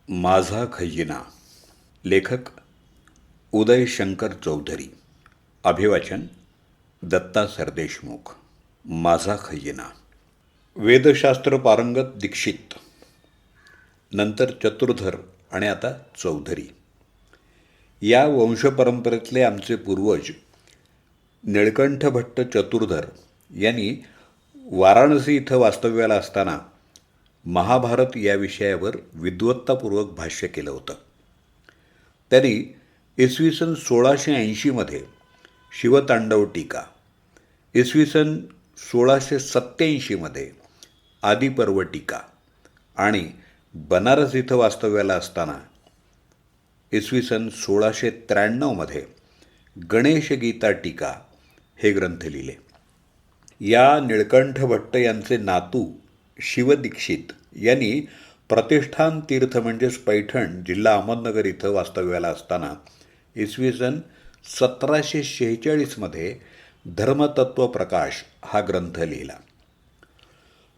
माझा खजिना. लेखक उदय शंकर चौधरी. अभिवाचन दत्ता सरदेशमुख. माझा खजिना. वेदशास्त्र पारंगत दीक्षित, नंतर चतुर्धर आणि आता चौधरी. या वंशपरंपरेतले आमचे पूर्वज निळकंठ भट्ट चतुर्धर यांनी वाराणसी इथं वास्तव्याला असताना महाभारत या विषयावर विद्वत्तापूर्वक भाष्य केलं होतं. त्यांनी इसवी सन 1680मध्ये शिवतांडव टीका, इसवी सन 1687मध्ये आदिपर्व टीका आणि बनारस इथं वास्तव्याला असताना इसवी सन 1693मध्ये गणेशगीता टीका हे ग्रंथ लिहिले. या निळकंठ भट्ट यांचे नातू शिवदीक्षित यांनी प्रतिष्ठान तीर्थ म्हणजेच पैठण जिल्हा अहमदनगर इथं वास्तव्याला असताना इसवी सन 1746मध्ये धर्मतत्व प्रकाश हा ग्रंथ लिहिला.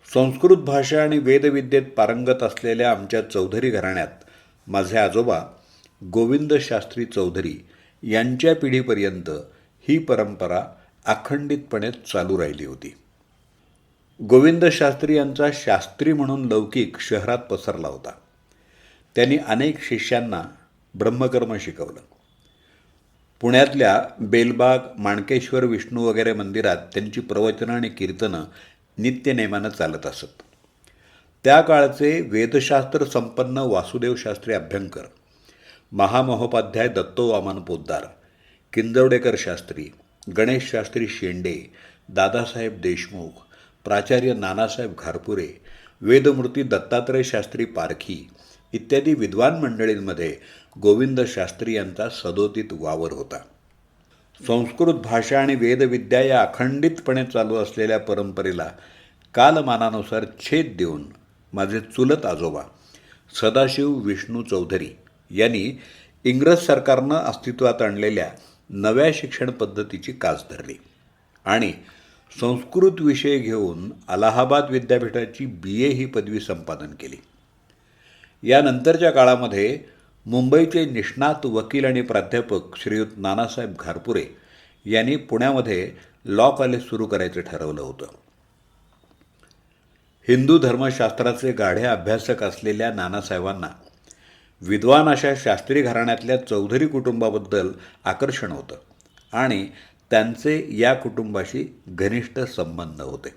संस्कृत भाषा आणि वेदविद्येत पारंगत असलेल्या आमच्या चौधरी घराण्यात माझे आजोबा गोविंद शास्त्री चौधरी यांच्या पिढीपर्यंत ही परंपरा अखंडितपणे चालू राहिली होती. गोविंद शास्त्री यांचा शास्त्री म्हणून लौकिक शहरात पसरला होता. त्यांनी अनेक शिष्यांना ब्रह्मकर्म शिकवलं. पुण्यातल्या बेलबाग, माणकेश्वर, विष्णू वगैरे मंदिरात त्यांची प्रवचनं आणि कीर्तनं नित्यनेमानं चालत असत. त्या काळचे वेदशास्त्र संपन्न वासुदेव शास्त्री अभ्यंकर, महामहोपाध्याय दत्तोवामन पोद्दार, किंजवडेकर शास्त्री, गणेश शास्त्री शेंडे, दादासाहेब देशमुख, प्राचार्य नानासाहेब घारपुरे, वेदमूर्ती दत्तात्रय शास्त्री पारखी इत्यादी विद्वान मंडळींमध्ये गोविंद शास्त्री यांचा सदोदित वावर होता. संस्कृत भाषा आणि वेदविद्या या अखंडितपणे चालू असलेल्या परंपरेला कालमानानुसार छेद देऊन माझे चुलत आजोबा सदाशिव विष्णू चौधरी यांनी इंग्रज सरकारनं अस्तित्वात आणलेल्या नव्या शिक्षण पद्धतीची कास धरली आणि संस्कृत विषय घेऊन अलाहाबाद विद्यापीठाची BA ही पदवी संपादन केली. यानंतरच्या काळामध्ये मुंबईचे निष्णात वकील आणि प्राध्यापक श्रीयुत नानासाहेब घारपुरे यांनी पुण्यामध्ये लॉ कॉलेज सुरू करायचं ठरवलं होतं. हिंदू धर्मशास्त्राचे गाढे अभ्यासक असलेल्या नानासाहेबांना विद्वान अशा शास्त्री घराण्यातल्या चौधरी कुटुंबाबद्दल आकर्षण होतं आणि त्यांचे या कुटुंबाशी घनिष्ठ संबंध होते.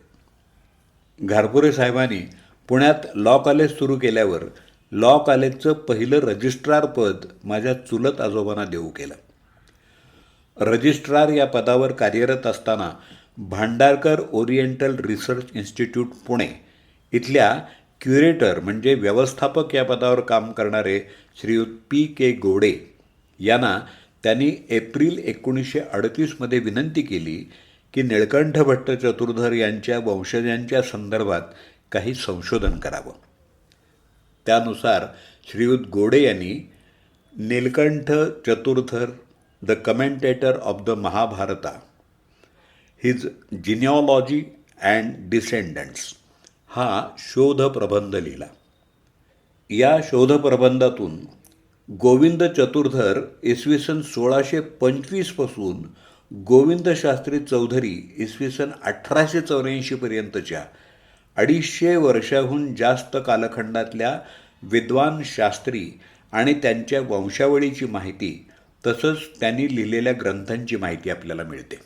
घारपुरे साहेबांनी पुण्यात लॉ कॉलेज सुरू केल्यावर लॉ कॉलेजचं पहिलं रजिस्ट्रार पद माझ्या चुलत आजोबांना देऊ केलं. रजिस्ट्रार या पदावर कार्यरत असताना Bhandarkar oriental research institute Pune इथल्या क्युरेटर म्हणजे व्यवस्थापक या पदावर काम करणारे श्रीयुत PK गोडे यांना त्यांनी एप्रिल 1938मध्ये विनंती केली की निळकंठ भट्ट चतुर्धर यांच्या वंशजांच्या संदर्भात काही संशोधन करावं. त्यानुसार श्रीयुत गोडे यांनी Nilkanth Chaturdhar the commentator of the Mahabharata, his genealogy and descendants हा शोधप्रबंध लिहिला. या शोधप्रबंधातून गोविंद चतुर्धर इसवी सन 1625 पासून गोविंद शास्त्री चौधरी इसवी सन 1884पर्यंतच्या 250 वर्षाहून जास्त कालखंडातल्या विद्वान शास्त्री आणि त्यांच्या वंशावळीची माहिती तसंच त्यांनी लिहिलेल्या ग्रंथांची माहिती आपल्याला मिळते.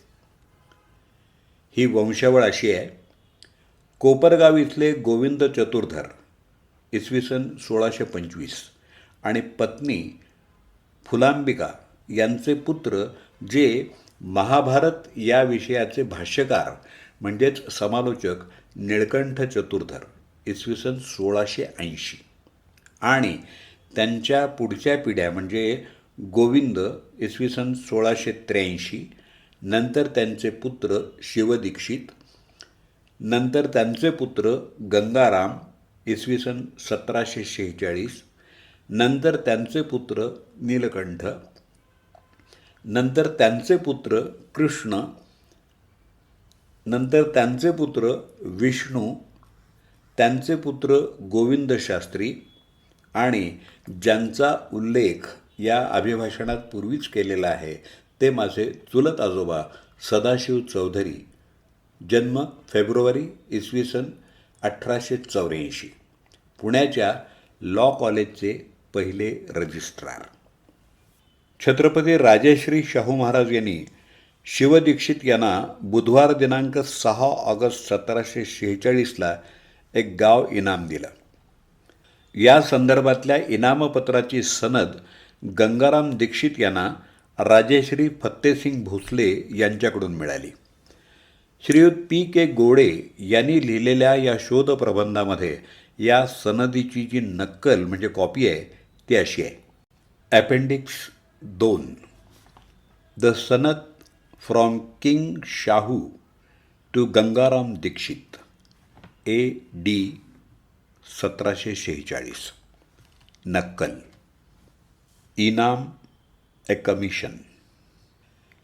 ही वंशावळ अशी आहे: कोपरगाव इथले गोविंद चतुर्धर इसवी सन 1625 आणि पत्नी फुलांबिका यांचे पुत्र जे महाभारत या विषयाचे भाष्यकार म्हणजेच समालोचक निळकंठ चतुर्धर इसवी सन 1680 आणि त्यांच्या पुढच्या पिढ्या म्हणजे गोविंद इसवी सन 1683, नंतर त्यांचे पुत्र शिवदीक्षित, नंतर त्यांचे पुत्र गंगाराम इसवी सन 1746, नंतर त्यांचे पुत्र नीलकंठ, नंतर त्यांचे पुत्र कृष्ण, नंतर त्यांचे पुत्र विष्णू, त्यांचे पुत्र गोविंद शास्त्री आणि ज्यांचा उल्लेख या अभिभाषणात पूर्वीच केलेला आहे ते माझे चुलत आजोबा सदाशिव चौधरी, जन्म फेब्रुवारी इसवी सन 1884, पुण्याच्या लॉ कॉलेजचे पहिले रजिस्ट्रार. छत्रपती राजश्री शाहू महाराज यांनी शिवदीक्षित यांना बुधवार दिनांक 6 ऑगस्ट 1746ला एक गाव इनाम दिलं. या संदर्भातल्या इनामपत्राची सनद गंगाराम दीक्षित यांना राजेश्री फत्तेसिंग भोसले यांच्याकडून मिळाली. श्रीयुत P.K. गोडे यांनी लिहिलेल्या या शोधप्रबंधामध्ये या सनदीची जी नक्कल म्हणजे कॉपी आहे ती अशी आहे. Appendix 2. The sanad from king Shahu to Gangaram Dikshit AD 1746. नक्कल. इनाम ए कमिशन.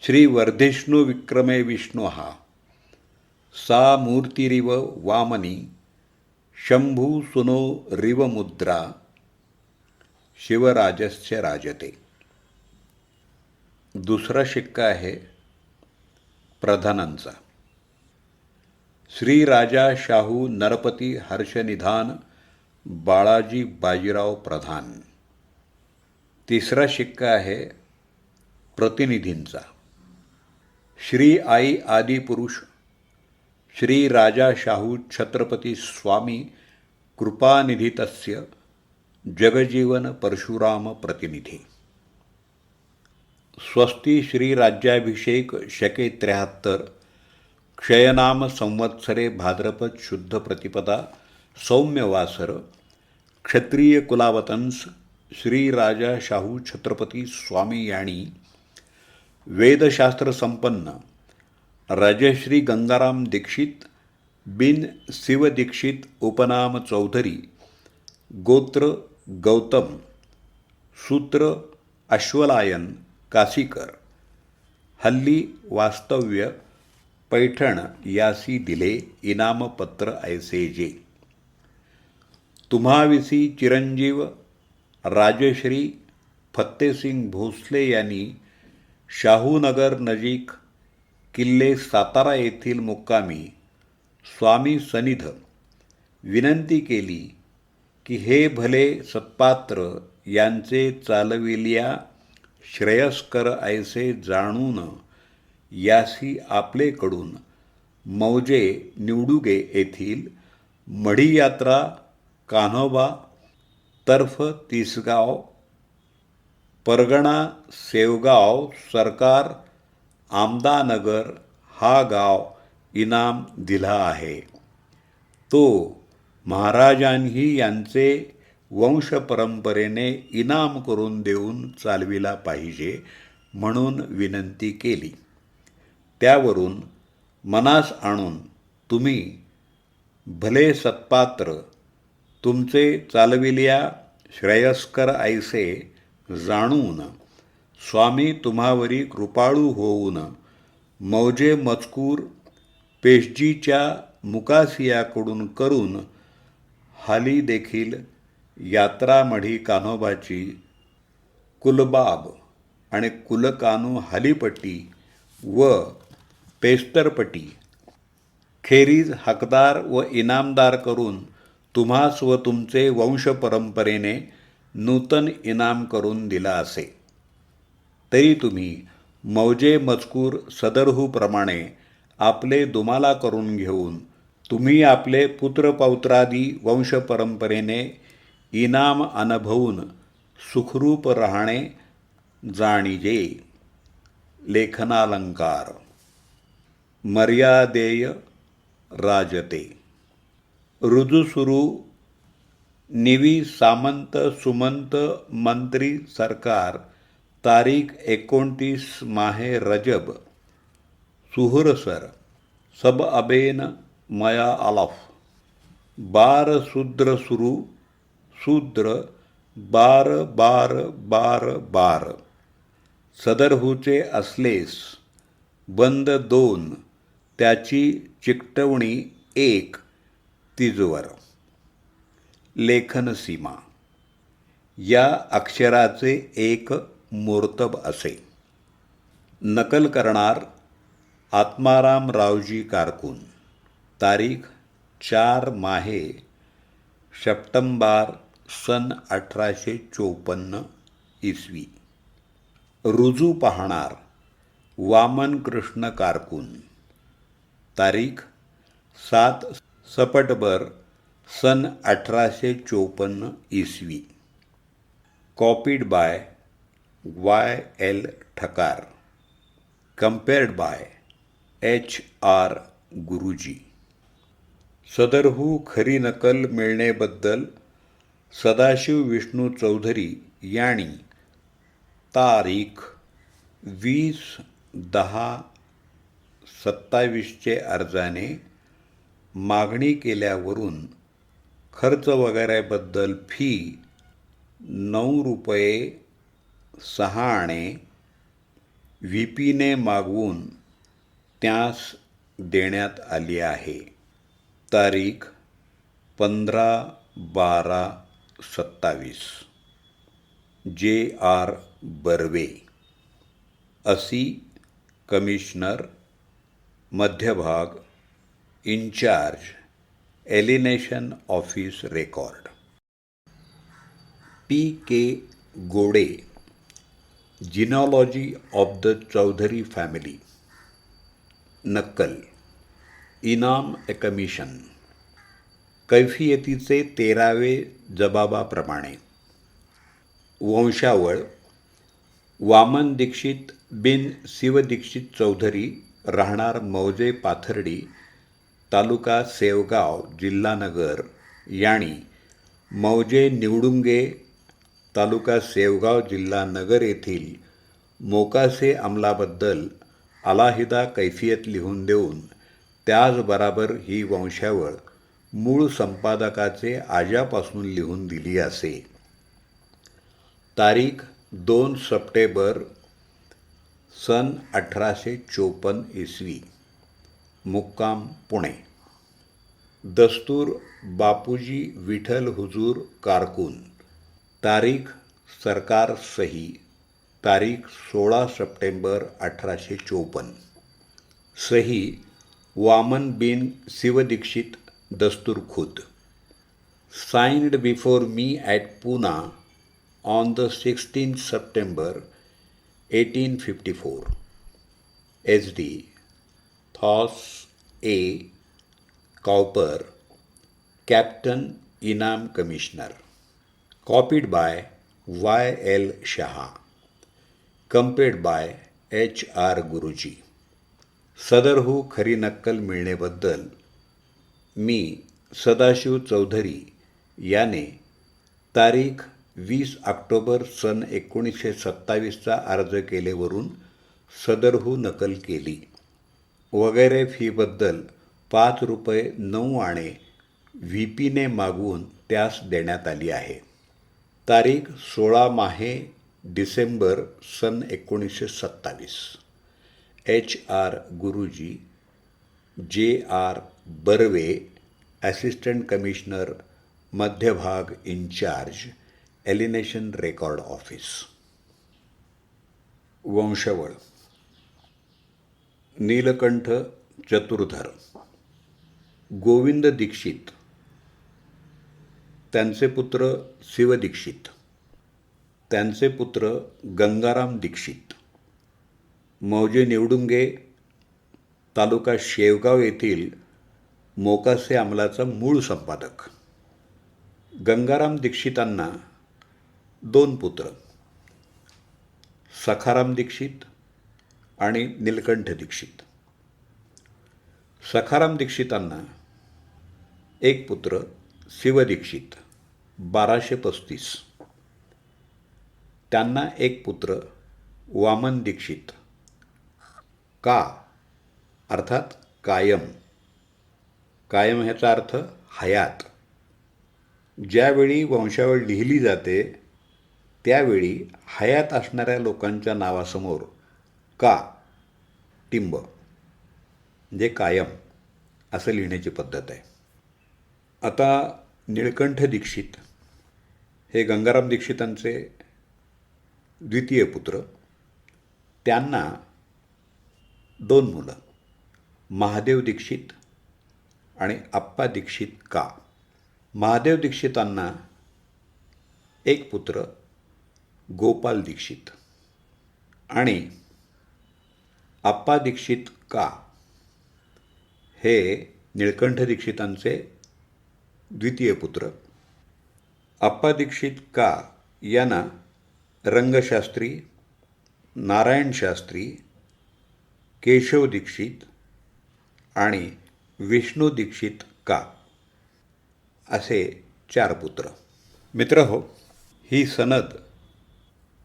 श्री वर्धिष्णु विक्रमे विष्णोः सा मूर्तिरिव वामनी शंभू सुनो रिव मुद्रा शिवराजस्य राजते. दुसरा शिक्का आहे प्रधानांचा. श्री राजा शाहू नरपती हर्षनिधान बाळाजी बाजीराव प्रधान. तिसरा शिक्का आहे प्रतिनिधींचा. श्री आई आदिपुरुष श्री राजा शाहू छत्रपती स्वामी कृपानिधितस्य जगजीवन परशुराम प्रतिनिधी. स्वस्ति श्री राज्याभिषेक शके 73 क्षयनाम संवत्सरे भाद्रपद शुद्ध प्रतिपदा सौम्यवासर क्षत्रिय कुलावतंस श्री राजा शाहू छत्रपती स्वामी यांनी वेदशास्त्र संपन्न राजश्री गंगाराम दीक्षित बिन शिव दीक्षित उपनाम चौधरी गोत्र गौतम सूत्र अश्वलायन काशीकर हल्ली वास्तव्य पैठण यासी दिले इनामपत्र ऐसे जे. तुम्हाविसी चिरंजीव राजश्री फत्तेसिंग भोसले यांनी शाहूनगर नजीक किल्ले सातारा येथील मुक्कामी स्वामी सनिध विनंती केली की हे भले सत्पात्र यांचे चालविल्या श्रेयस्कर ऐसे जाणून यासी आपलेकडून मौजे निवडुगे येथील मढी यात्रा कान्होबा तर्फ तिसगाव परगणा सेवगाव सरकार आमदानगर हा गाव इनाम दिला आहे. तो महाराजांनी यांचे वंशपरंपरेने इनाम करून देऊन चालविला पाहिजे म्हणून विनंती केली. त्यावरून मनास आणून तुम्ही भले सत्पात्र तुमचे चालविल्या श्रेयस्कर ऐसे जाणून स्वामी तुम्हावरी कृपाळू होऊन मौजे मजकूर पेशजीच्या मुकासियाकडून करून हाली देखील यात्रा मढी कान्होबाची कुलबाब आणि कुलकानू हालीपट्टी व पेस्तरपट्टी खेरीज हकदार व इनामदार करून तुम्हास व तुमचे वंशपरंपरेने नूतन इनाम करून दिला असे. तरी तुम्ही मौजे मजकूर सदरहूप्रमाणे आपले दुमाला करून घेऊन तुम्ही आपले पुत्रपौत्रादी वंशपरंपरेने इनाम अनुभवून सुखरूप राहणे जाणीजे. लेखनालंकार. मर्यादेय राजते. रुजुसुरू निवी सामंत सुमंत मंत्री सरकार तारीख 29 माहे रजब सुहुरसर सब अबेन मया अलफ बार शूद्र सुरू शूद्र बार बार बार बार सदरहूचे असलेस बंद 2 त्याची चिकटवणी 1 तिजवर. लेखन सीमा. या अक्षराचे एक मोर्तब असे. नकल करणार आत्माराम रावजी कारकून. तारीख 4 माहे सप्टेंबर सन 1854 इसवी. रुजू पाहणार वामन कृष्ण कारकून. तारीख 7 सप्टेंबर सन 1854 इसवी. Copied by Y.L. Thakar. Compared by H.R. Guruji. सदरहू खरी नकल मिळणेबद्दल सदाशिव विष्णू चौधरी यांनी तारीख 20/10/27 अर्जाने मागणी केल्यावरून खर्च वगैरेबद्दल फी 9 रुपये 6 आणे व्ही पीने मागवून त्यास देण्यात आली आहे. तारीख 15/12/27. J.R. बर्वे. असी कमिशनर मध्यभाग in-charge alienation office record. P.K. गोडे. जिनॉलॉजी ऑफ द चौधरी फॅमिली. नक्कल. इनाम ए कमिशन. कैफियतीचे 13वे जबाबाप्रमाणे. वंशावळ वामन दीक्षित बिन शिवदीक्षित चौधरी, राहणार मौजे पाथर्डी, तालुका सेवगाव, जिल्हा नगर, यांनी मौजे निवडुंगे, तालुका सेवगाव, जिल्हा नगर येथील मोकासे अंमलाबद्दल अलाहिदा कैफियत लिहून देऊन त्याचबरोबर ही वंशावळ मूळ संपादकाचे आज्यापासून लिहून दिली असे. तारीख 2 सप्टेंबर सन 1854 इसवी. मुक्काम पुणे. दस्तूर बापूजी विठ्ठल हुजूर कारकून. तारीख सरकार सही. तारीख 16 सप्टेंबर 1854. सही वामन बिन शिवदीक्षित दस्तूर खुद. Signed before me at Pune on the 16th September 1854. SD Thos A. Cowper, Captain Inam Commissioner. Copied by Y.L. Shah. Compared by H.R. Guruji. सदरहू खरी नक्कल मिळणेबद्दल मी सदाशिव चौधरी याने तारीख 20 ऑक्टोबर सन 1927 अर्ज केलेवरून सदरहू नकल केली. वगैरे फीबद्दल 5 रुपये 9 आणे व्ही पीने मागवून त्यास देण्यात आली आहे. तारीख 16 माहे डिसेंबर सन 1927. H.R. गुरुजी. J.R. बर्वे, असिस्टंट कमिशनर मध्यभाग इन्चार्ज एलिनेशन रेकॉर्ड ऑफिस. वंशावळ नीलकंठ चतुर्धर. गोविंद दीक्षित, त्यांचे पुत्र शिवदीक्षित, त्यांचे पुत्र गंगाराम दीक्षित. मौजे निवडुंगे, तालुका शेवगाव येथील मोकासे अंमलाचा मूळ संपादक. गंगाराम दीक्षितांना 2 पुत्र, सखाराम दीक्षित आणि नीलकंठ दीक्षित. सखाराम दीक्षितांना 1 पुत्र शिवदीक्षित 1235. त्यांना 1 पुत्र वामन दीक्षित. का अर्थात कायम. कायम ह्याचा अर्थ हयात. ज्यावेळी वंशावळ लिहिली जाते त्यावेळी हयात असणाऱ्या लोकांच्या नावासमोर का टिंब म्हणजे कायम असं लिहिण्याची पद्धत आहे. आता नीलकंठ दीक्षित हे गंगाराम दीक्षितांचे द्वितीय पुत्र. त्यांना 2 मुलं, महादेव दीक्षित आणि आप्पा दीक्षित का. महादेव दीक्षितांना एक पुत्र गोपाल दीक्षित आणि आप्पा दीक्षित का हे निळकंठ दीक्षितांचे द्वितीय पुत्र. आप्पा दीक्षित का यांना रंगशास्त्री, नारायण शास्त्री, केशव दीक्षित आणि विष्णू दीक्षित का असे 4 पुत्र. मित्रहो, ही सनद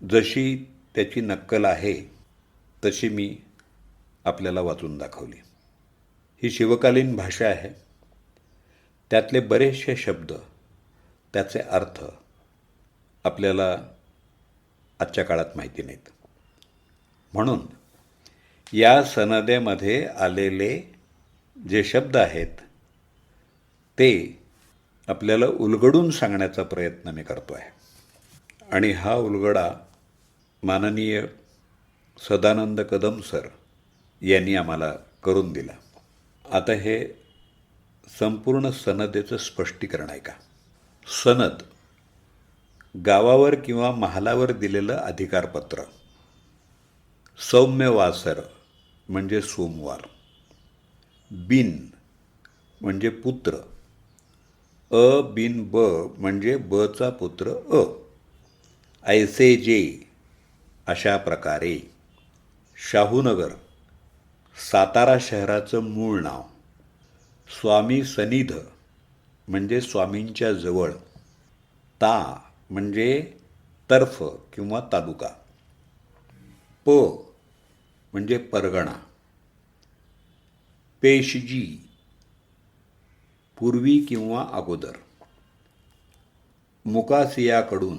जशी त्याची नक्कल आहे तशी मी आपल्याला वाचून दाखवली. ही शिवकालीन भाषा आहे. त्यातले बरेचसे शब्द, त्याचे अर्थ आपल्याला आजच्या काळात माहिती नाहीत. म्हणून या सनदेमध्ये आलेले जे शब्द आहेत ते आपल्याला उलगडून सांगण्याचा प्रयत्न मी करतो आहे. आणि हा उलगडा माननीय सदानंद कदम सर यांनी आम्हाला करून दिला. आता हे संपूर्ण सनदेचं स्पष्टीकरण आहे का. सनद गावावर किंवा महालावर दिलेलं अधिकारपत्र. सौम्यवासर म्हणजे सोमवार. बिन म्हणजे पुत्र. अ बिन ब म्हणजे बचा पुत्र अ. ऐसे जे अशा प्रकारे. शाहूनगर सातारा शहराचं मूळ नाव. स्वामी सनिध म्हणजे स्वामींच्या जवळ. ता म्हणजे तर्फ किंवा तालुका. प म्हणजे परगणा. पेशजी पूर्वी किंवा अगोदर. मुकासियाकडून.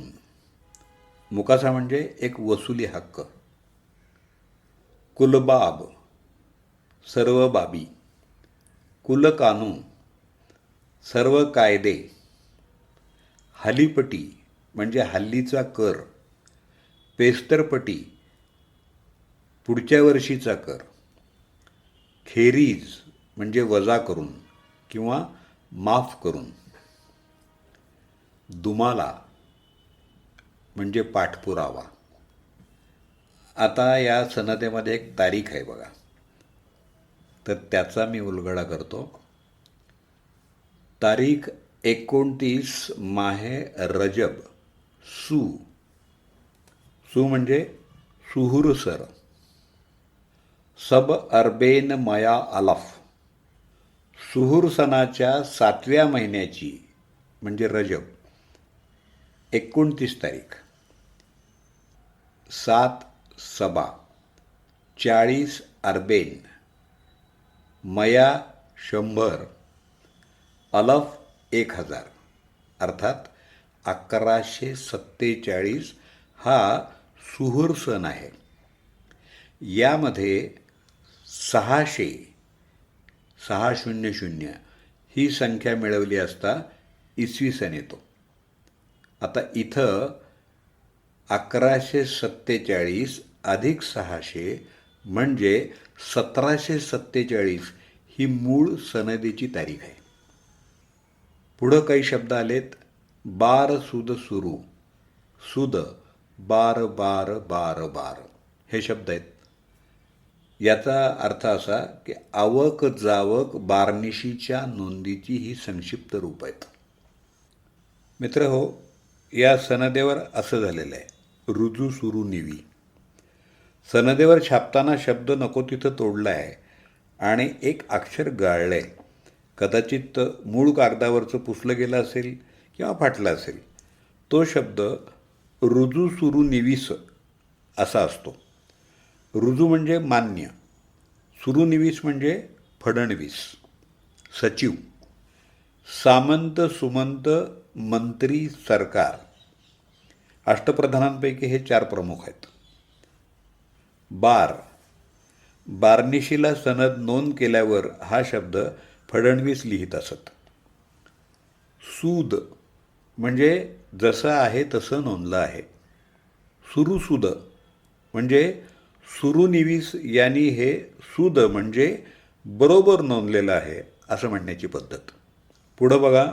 मुकासा म्हणजे एक वसुली हक्क. कुलबाब सर्व बाबी. कुलकानू सर्व कायदे. हलीपटी म्हणजे हल्लीचा कर. पेस्तरपटी पुढच्या वर्षीचा कर. खेरीज म्हणजे वजा करून किंवा माफ करून. दुमाला म्हणजे पाठपुरावा. आता या सनदेमध्ये एक तारीख आहे बघा, तर त्याचा मी उलगडा करतो. तारीख 29 माहे रजब. सू. सू म्हणजे सुहूर सर. सब अरबेन मया अलफ. सुहूर सणाच्या 7व्या महिन्याची म्हणजे रजब 29 तारीख. 7 सबा 40 अरबेन. मया 100. अलफ 1000 अर्थात 1147 हा सुहूर सण आहे. यामध्ये 600 ही संख्या मिळवली असता इसवी सन येतो. आता इथं 1147 अधिक 600 म्हणजे 1747 ही मूळ सनदेची तारीख आहे. पुढं काही शब्द आलेत. बार सुद सुरू. सुद 12 12 12 12 हे शब्द आहेत. याचा अर्थ असा की आवक जावक बारनिशीच्या नोंदीची ही संक्षिप्त रूप आहेत. मित्र हो, या सनदेवर असं झालेलं आहे. रुजू सुरू निवी. सनदेवर छापताना शब्द नको तिथं तोडला आहे आणि एक अक्षर गाळलं आहे. कदाचित मूळ कागदावरचं पुसलं गेलं असेल किंवा फाटलं असेल. तो शब्द रुजू सुरू निवीस असा असतो. रुजू म्हणजे मान्य. सुरूनिवीस म्हणजे फडणवीस, सचिव. सामंत सुमंत मंत्री सरकार. अष्टप्रधानांपैकी हे 4 प्रमुख आहेत. बार. बारनिशीला सनद नोंद केल्यावर हा शब्द फडणवीस लिहित असत. सूद म्हणजे जसं आहे तसं नोंदलं आहे. सुरुसुद म्हणजे सुरुनिवीस यांनी हे सुद म्हणजे बरोबर नोंदलेलं आहे असं म्हणण्याची पद्धत. पुढं बघा,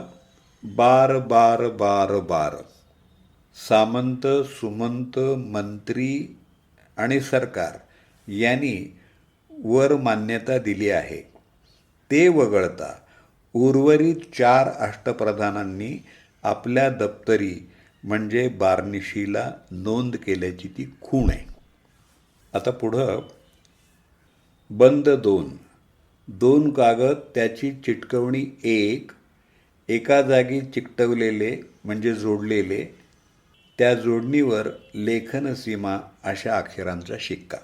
बार बार बार बार. सामंत, सुमंत, मंत्री आणि सरकार यांनी वर मान्यता दिली आहे. ते वगळता उर्वरित 4 अष्टप्रधानांनी आपल्या दप्तरी म्हणजे बारनिशीला नोंद केल्याची ती खूण आहे. आता पुढं बंद 2. 2 कागद त्याची चिटकवणी 1, एका जागी चिकटवलेले म्हणजे जोडलेले, त्या जोडणीवर लेखनसीमा अशा अक्षरांचा शिक्का.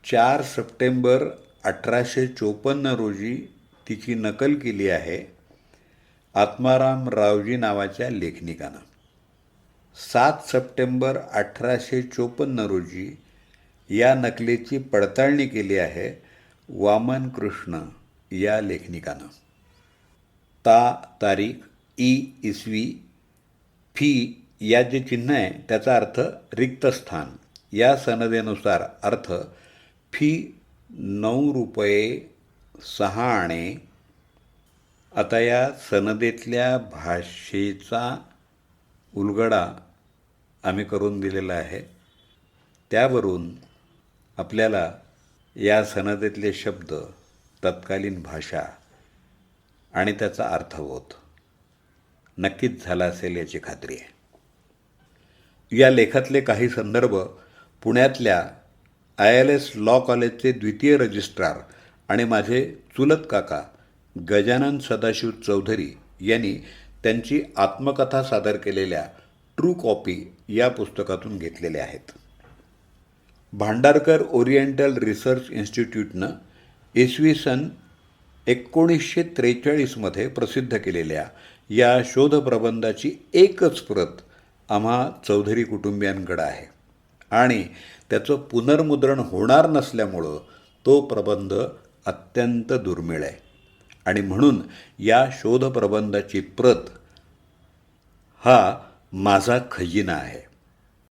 4 सप्टेंबर 1854 रोजी तिची नकल केली आहे आत्माराम रावजी नावाच्या लेखनिकानं. 7 सप्टेंबर 1854 रोजी या नकलेची पडताळणी केली आहे वामन कृष्ण या लेखनिकानं. तारीख, इसवी, फी या जे चिन्ह आहे त्याचा अर्थ रिक्त स्थान. या सनदेनुसार अर्थ फी 9 रुपये 6 आणे. आता या सनदेतल्या भाषेचा उलगडा आम्ही करून दिलेला आहे. त्यावरून आपल्याला या सनदेतले शब्द, तत्कालीन भाषा आणि त्याचा अर्थबोध नक्कीच झाला असेल याची खात्री आहे. या लेखातले काही संदर्भ पुण्यातल्या ILS लॉ कॉलेजचे द्वितीय रजिस्ट्रार आणि माझे चुलत काका गजानन सदाशिव चौधरी यांनी त्यांची आत्मकथा सादर केलेल्या ट्रू कॉपी या पुस्तकातून घेतलेले आहेत. भांडारकर ओरिएंटल रिसर्च इन्स्टिट्यूटनं इसवी 1943 प्रसिद्ध केलेल्या या शोधप्रबंधाची एकच प्रत आम्हा चौधरी कुटुंबियांकडे आहे आणि त्याचं पुनर्मुद्रण होणार नसल्यामुळं तो प्रबंध अत्यंत दुर्मिळ आहे आणि म्हणून या शोधप्रबंधाची प्रत हा माझा खजिना आहे.